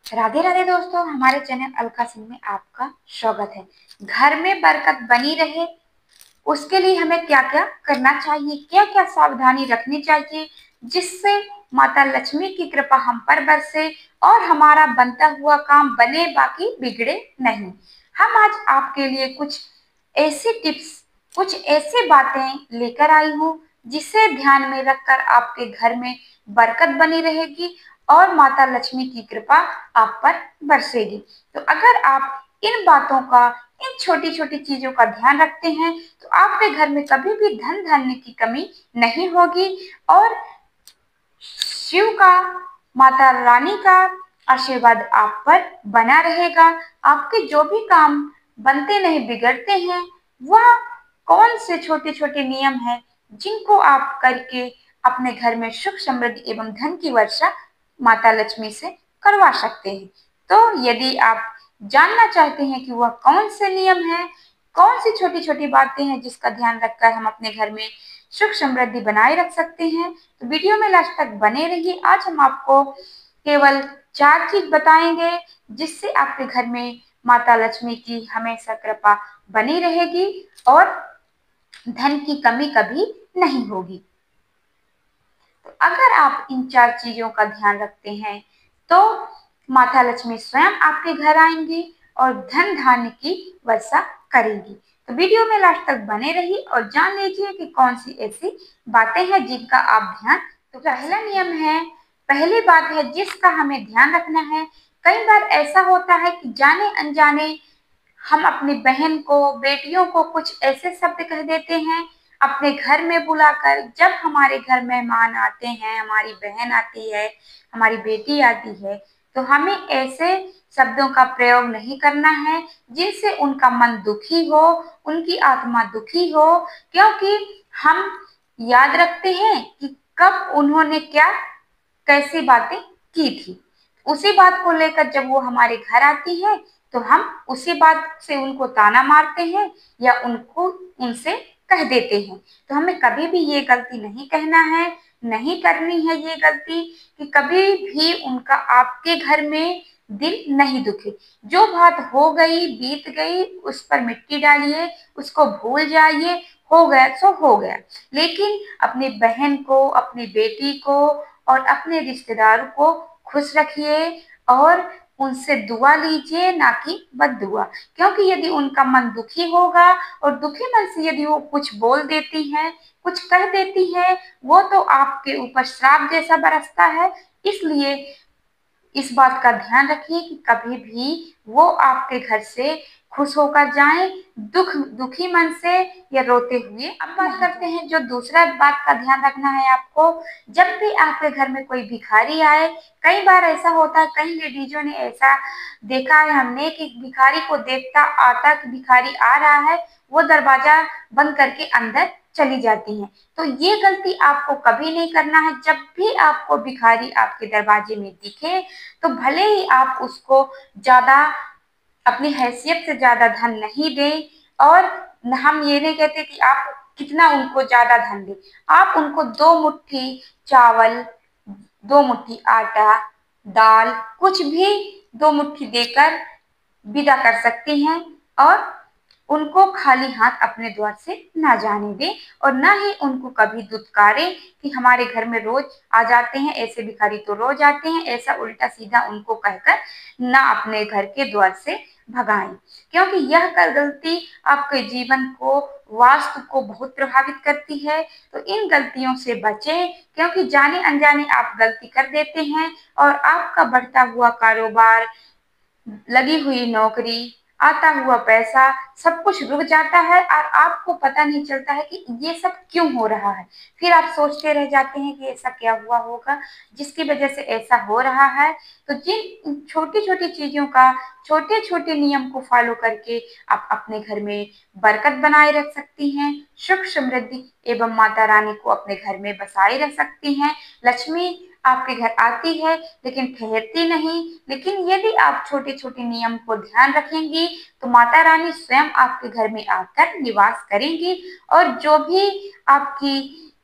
राधे राधे दोस्तों, हमारे चैनल अलका सिंह में आपका स्वागत है। घर में बरकत बनी रहे उसके लिए हमें क्या क्या करना चाहिए, क्या क्या सावधानी रखनी चाहिए जिससे माता लक्ष्मी की कृपा हम पर बरसे और हमारा बनता हुआ काम बने, बाकी बिगड़े नहीं। हम आज आपके लिए कुछ ऐसी टिप्स, कुछ ऐसी बातें लेकर आई हूँ जिसे ध्यान में रखकर आपके घर में बरकत बनी रहेगी और माता लक्ष्मी की कृपा आप पर बरसेगी। तो अगर आप इन बातों का, इन छोटी छोटी चीजों का ध्यान रखते हैं तो आपके घर में कभी भी धन धान्य की कमी नहीं होगी और शिव का, माता रानी का आशीर्वाद आप पर बना रहेगा। आपके जो भी काम बनते नहीं बिगड़ते हैं, वह कौन से छोटे छोटे नियम हैं जिनको आप करके अपने घर में सुख समृद्धि एवं धन की वर्षा माता लक्ष्मी से करवा सकते हैं। तो यदि आप जानना चाहते हैं कि वह कौन से नियम हैं, कौन सी छोटी छोटी बातें हैं जिसका ध्यान रखकर हम अपने घर में सुख समृद्धि बनाए रख सकते हैं, तो वीडियो में लास्ट तक बने रहिए। आज हम आपको केवल 4 चीज बताएंगे जिससे आपके घर में माता लक्ष्मी की हमेशा कृपा बनी रहेगी और धन की कमी कभी नहीं होगी। तो अगर आप इन 4 चीजों का ध्यान रखते हैं तो माता लक्ष्मी स्वयं आपके घर आएंगी और धन धान्य की वर्षा करेगी। तो वीडियो में लास्ट तक बने रहिए और जान लीजिए कि कौन सी ऐसी बातें हैं जिनका आप ध्यान। तो पहला नियम है, पहली बात है जिसका हमें ध्यान रखना है। कई बार ऐसा होता है कि जाने अनजाने हम अपनी बहन को, बेटियों को कुछ ऐसे शब्द कह देते हैं अपने घर में बुलाकर। जब हमारे घर मेहमान आते हैं, हमारी बहन आती है, हमारी बेटी आती है, तो हमें ऐसे शब्दों का प्रयोग नहीं करना है जिनसे उनका मन दुखी हो, उनकी आत्मा दुखी हो, क्योंकि हम याद रखते हैं कि कब उन्होंने क्या, कैसी बातें की थी। उसी बात को लेकर जब वो हमारे घर आती है तो हम उसी बात से उनको ताना मारते हैं या उनको, उनसे कह देते हैं। तो हमें कभी भी ये गलती नहीं कहना है, नहीं करनी है ये गलती कि कभी भी उनका आपके घर में दिल नहीं दुखे। जो बात हो गई, बीत गई, उस पर मिट्टी डालिए, उसको भूल जाइए, हो गया सो हो गया। लेकिन अपनी बहन को, अपनी बेटी को और अपने रिश्तेदारों को खुश रखिए और उनसे दुआ लीजिए, ना कि बद्दुआ। क्योंकि यदि उनका मन दुखी होगा और दुखी मन से यदि वो कुछ बोल देती हैं, कुछ कह देती हैं, वो तो आपके ऊपर श्राप जैसा बरसता है। इसलिए इस बात का ध्यान रखिए कि कभी भी वो आपके घर से खुश होकर जाएं, दुखी मन से या रोते हुए। अब बात करते हैं जो दूसरा बात का ध्यान रखना है आपको। जब भी आपके घर में कोई भिखारी आए, कई बार ऐसा होता है, कई लेडीजों ने ऐसा देखा है हमने कि भिखारी को देखता आता कि भिखारी आ रहा है, वो दरवाजा बंद करके अंदर चली जाती हैं। तो ये गलती आपको कभी नहीं करना है। जब भी आपको भिखारी आपके दरवाजे में दिखे तो भले ही आप उसको ज्यादा, अपनी हैसियत से ज्यादा धन नहीं दें, और हम ये नहीं कहते कि आप कितना उनको ज्यादा धन दें। आप उनको 2 मुट्ठी चावल, 2 मुट्ठी आटा, दाल, कुछ भी 2 मुट्ठी देकर विदा कर सकती हैं और उनको खाली हाथ अपने द्वार से ना जाने दें और ना ही उनको कभी दुत्कारें कि हमारे घर में रोज आ जाते हैं, ऐसे भिखारी तो रोज आते हैं, ऐसा उल्टा सीधा उनको कहकर ना अपने घर के द्वार से भगाएं। क्योंकि यह गलती आपके जीवन को, वास्तु को बहुत प्रभावित करती है। तो इन गलतियों से बचें, क्योंकि जाने अनजाने आप गलती कर देते हैं और आपका बढ़ता हुआ कारोबार, लगी हुई नौकरी, आता हुआ पैसा, सब कुछ रुक जाता है और आपको पता नहीं चलता है कि ये सब क्यों हो रहा है। फिर आप सोचते रह जाते हैं कि ऐसा क्या हुआ होगा जिसकी वजह से ऐसा हो रहा है। तो जिन छोटी छोटी चीजों का, छोटे छोटे नियम को फॉलो करके आप अपने घर में बरकत बनाए रख सकती हैं, सुख समृद्धि एवं माता रानी को अपने घर में बसाए रख सकती हैं। लक्ष्मी आपके घर आती है लेकिन ठहरती नहीं। लेकिन यदि आप छोटे छोटे नियम को ध्यान रखेंगी तो माता रानी स्वयं आपके घर में आकर निवास करेंगी और जो भी आपकी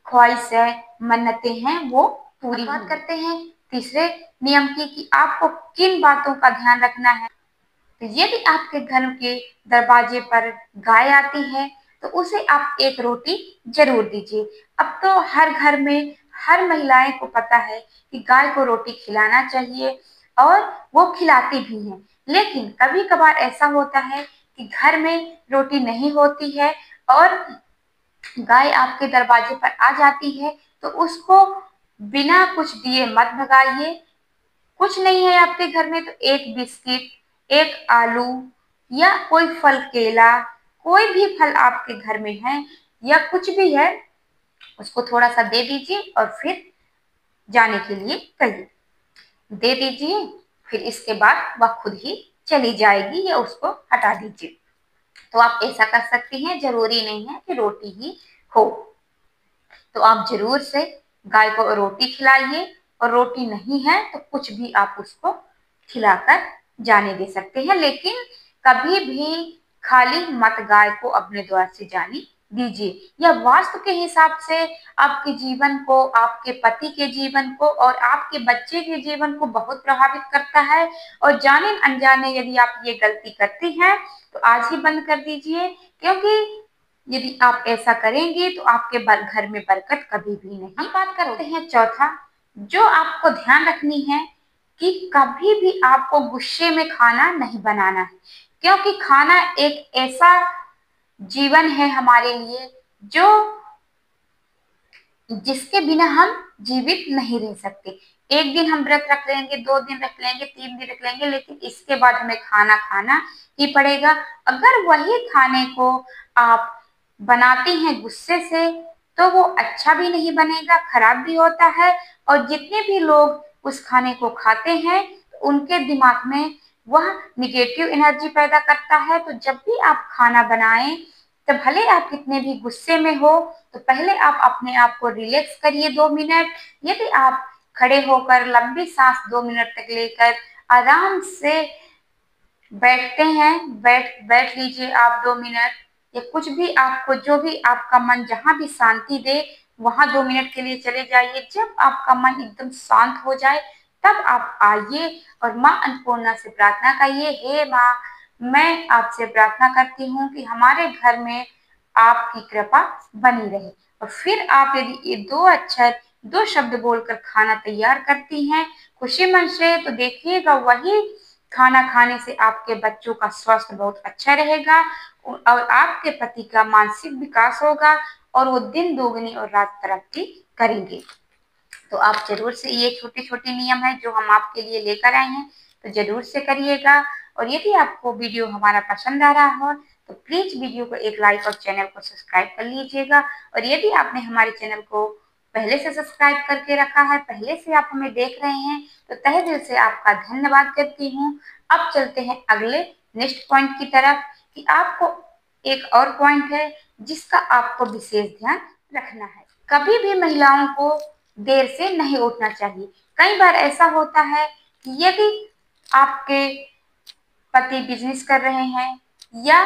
ख्वाहिश है, मन्नतें हैं, वो पूरी। बात करते हैं तीसरे नियम की कि आपको किन बातों का ध्यान रखना है। तो यदि आपके घर के दरवाजे पर गाय आती है तो उसे आप एक रोटी जरूर दीजिए। अब तो हर घर में हर महिलाएं को पता है कि गाय को रोटी खिलाना चाहिए और वो खिलाती भी हैं। लेकिन कभी कभार ऐसा होता है कि घर में रोटी नहीं होती है और गाय आपके दरवाजे पर आ जाती है, तो उसको बिना कुछ दिए मत भगाइए। कुछ नहीं है आपके घर में तो एक बिस्किट, एक आलू या कोई फल, केला, कोई भी फल आपके घर में है या कुछ भी है, उसको थोड़ा सा दे दीजिए और फिर जाने के लिए कहिए। दे दीजिए, फिर इसके बाद वह खुद ही चली जाएगी या उसको हटा दीजिए। तो आप ऐसा कर सकती हैं, जरूरी नहीं है कि रोटी ही हो। तो आप जरूर से गाय को रोटी खिलाइए और रोटी नहीं है तो कुछ भी आप उसको खिलाकर जाने दे सकते हैं, लेकिन कभी भी खाली मत गाय को अपने द्वार से जाने दीजिए। यह वास्तु के हिसाब से आपके जीवन को, आपके पति के जीवन को और आपके बच्चे के जीवन को बहुत प्रभावित करता है। और जाने अनजाने यदि आप ये गलती करती हैं तो आज ही बंद कर दीजिए, क्योंकि यदि आप ऐसा करेंगे तो आपके घर में बरकत कभी भी नहीं। हम बात करते हैं चौथा, जो आपको ध्यान रखनी है कि कभी भी आपको गुस्से में खाना नहीं बनाना है, क्योंकि खाना एक ऐसा जीवन है हमारे लिए जो जिसके बिना हम जीवित नहीं रह सकते। एक दिन हम व्रत रख लेंगे, 2 दिन रख लेंगे, 3 दिन रख लेंगे, लेकिन इसके बाद हमें खाना खाना ही पड़ेगा। अगर वही खाने को आप बनाती हैं गुस्से से तो वो अच्छा भी नहीं बनेगा, खराब भी होता है। और जितने भी लोग उस खाने को खाते हैं तो उनके दिमाग में वह निगेटिव एनर्जी पैदा करता है। तो जब भी आप खाना बनाएं तो भले आप कितने भी गुस्से में हो, तो पहले आप अपने आप को रिलैक्स करिए 2 मिनट। यदि आप खड़े होकर लंबी सांस 2 मिनट तक लेकर आराम से बैठते हैं, बैठ बैठ लीजिए आप 2 मिनट, या कुछ भी आपको, जो भी आपका मन जहाँ भी शांति दे वहां 2 मिनट के लिए चले जाइए। जब आपका मन एकदम शांत हो जाए तब आप आइए और माँ अन्नपूर्णा से प्रार्थना करिए, हे माँ, मैं आपसे प्रार्थना करती हूँ कि हमारे घर में आपकी कृपा बनी रहे। और फिर आप यदि ये 2 अक्षर, 2 शब्द बोलकर खाना तैयार करती हैं खुशी मन से, तो देखिएगा वही खाना खाने से आपके बच्चों का स्वास्थ्य बहुत अच्छा रहेगा और आपके पति का मानसिक विकास होगा और वो दिन दोगुनी और रात तरक्की करेंगे। तो आप जरूर से, ये छोटे छोटे नियम है जो हम आपके लिए लेकर आए हैं, तो जरूर से करिएगा। और यदि आपको वीडियो हमारा पसंद आ रहा हो तो प्लीज वीडियो को एक लाइक और चैनल को सब्सक्राइब कर लीजिएगा। और यदि आपने हमारे चैनल को पहले से सब्सक्राइब करके रखा है, पहले से आप हमें देख रहे हैं, तो तहे दिल से आपका धन्यवाद करती हूँ। अब चलते हैं अगले नेक्स्ट पॉइंट की तरफ, कि आपको एक और पॉइंट है जिसका आपको विशेष ध्यान रखना है। कभी भी महिलाओं को देर से नहीं उठना चाहिए। कई बार ऐसा होता है कि यदि आपके पति बिजनेस कर रहे हैं या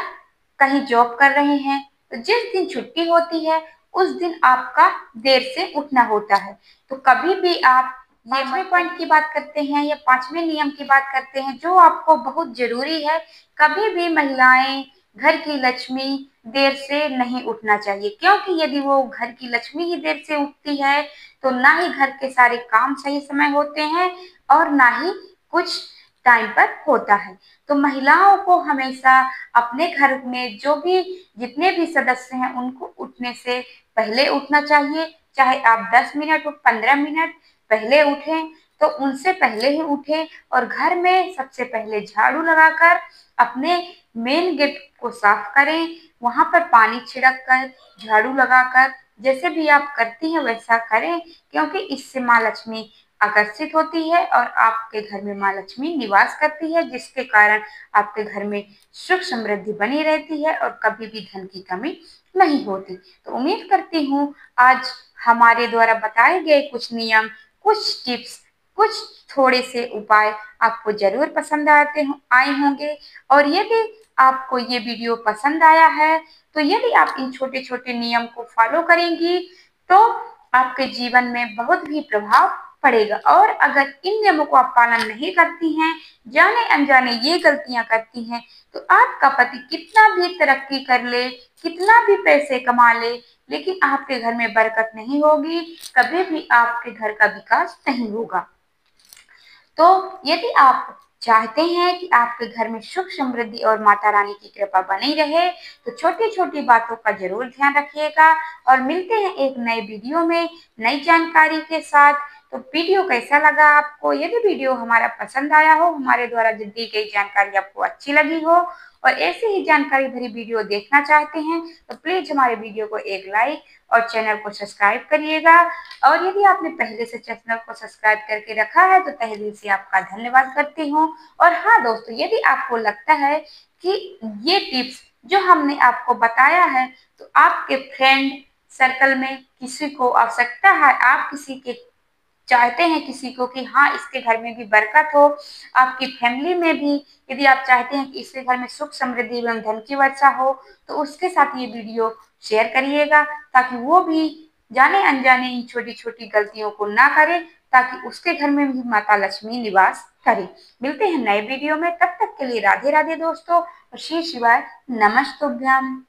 कहीं जॉब कर रहे हैं, तो जिस दिन छुट्टी होती है उस दिन आपका देर से उठना होता है। तो कभी भी आप 5वें पॉइंट की बात करते हैं या 5वें नियम की बात करते हैं जो आपको बहुत जरूरी है, कभी भी महिलाएं घर की लक्ष्मी देर से नहीं उठना चाहिए, क्योंकि यदि वो घर की लक्ष्मी ही देर से उठती है तो ना ही घर के सारे काम सही समय होते हैं और ना ही कुछ टाइम पर होता है। तो महिलाओं को हमेशा अपने घर में जो भी जितने भी सदस्य हैं उनको उठने से पहले उठना चाहिए। चाहे आप 10 मिनट, 15 मिनट पहले उठें तो उनसे पहले ही उठें और घर में सबसे पहले झाड़ू लगाकर अपने मेन गेट को साफ करें, वहां पर पानी छिड़क कर, झाड़ू लगाकर, जैसे भी आप करती हैं वैसा करें, क्योंकि इससे माँ लक्ष्मी आकर्षित होती है और आपके घर में माँ लक्ष्मी निवास करती है, जिसके कारण आपके घर में सुख समृद्धि बनी रहती है और कभी भी धन की कमी नहीं होती। तो उम्मीद करती हूँ आज हमारे द्वारा बताए गए कुछ नियम, कुछ टिप्स, कुछ थोड़े से उपाय आपको जरूर पसंद आए होंगे। और यदि आपको ये वीडियो पसंद आया है तो यदि आप इन छोटे छोटे नियम को फॉलो करेंगी तो आपके जीवन में बहुत भी प्रभाव पड़ेगा। और अगर इन नियमों को आप पालन नहीं करती हैं, जाने अनजाने ये गलतियां करती हैं, तो आपका पति कितना भी तरक्की कर ले, कितना भी पैसे कमा ले, लेकिन आपके घर में बरकत नहीं होगी, कभी भी आपके घर का विकास नहीं होगा। तो यदि आप चाहते हैं कि आपके घर में सुख समृद्धि और माता रानी की कृपा बनी रहे, तो छोटी छोटी बातों का जरूर ध्यान रखिएगा। और मिलते हैं एक नए वीडियो में नई जानकारी के साथ। तो वीडियो कैसा लगा आपको? यदि वीडियो हमारा पसंद आया हो, हमारे द्वारा दी गई जानकारी आपको अच्छी लगी हो और ऐसे ही जानकारी भरी वीडियो देखना चाहते हैं, तो प्लीज हमारे वीडियो को एक लाइक और चैनल को सब्सक्राइब करिएगा। और यदि आपने पहले से चैनल को सब्सक्राइब करके रखा है, तो तहे दिल से आपका धन्यवाद करती हूँ। और हाँ दोस्तों, यदि आपको लगता है कि ये टिप्स जो हमने आपको बताया है, तो आपके फ्रेंड सर्कल में किसी को आवश्यकता है, आप किसी के चाहते हैं किसी को कि हाँ इसके घर में भी बरकत हो, आपकी फैमिली में भी यदि आप चाहते हैं कि इसके घर में सुख समृद्धि एवं धन की वर्षा हो, तो उसके साथ ये वीडियो शेयर करिएगा, ताकि वो भी जाने अनजाने इन छोटी छोटी गलतियों को ना करे, ताकि उसके घर में भी माता लक्ष्मी निवास करे। मिलते हैं नए वीडियो में, तब तक के लिए राधे राधे दोस्तों, और श्री शिवाय नमस्तुभ्यम।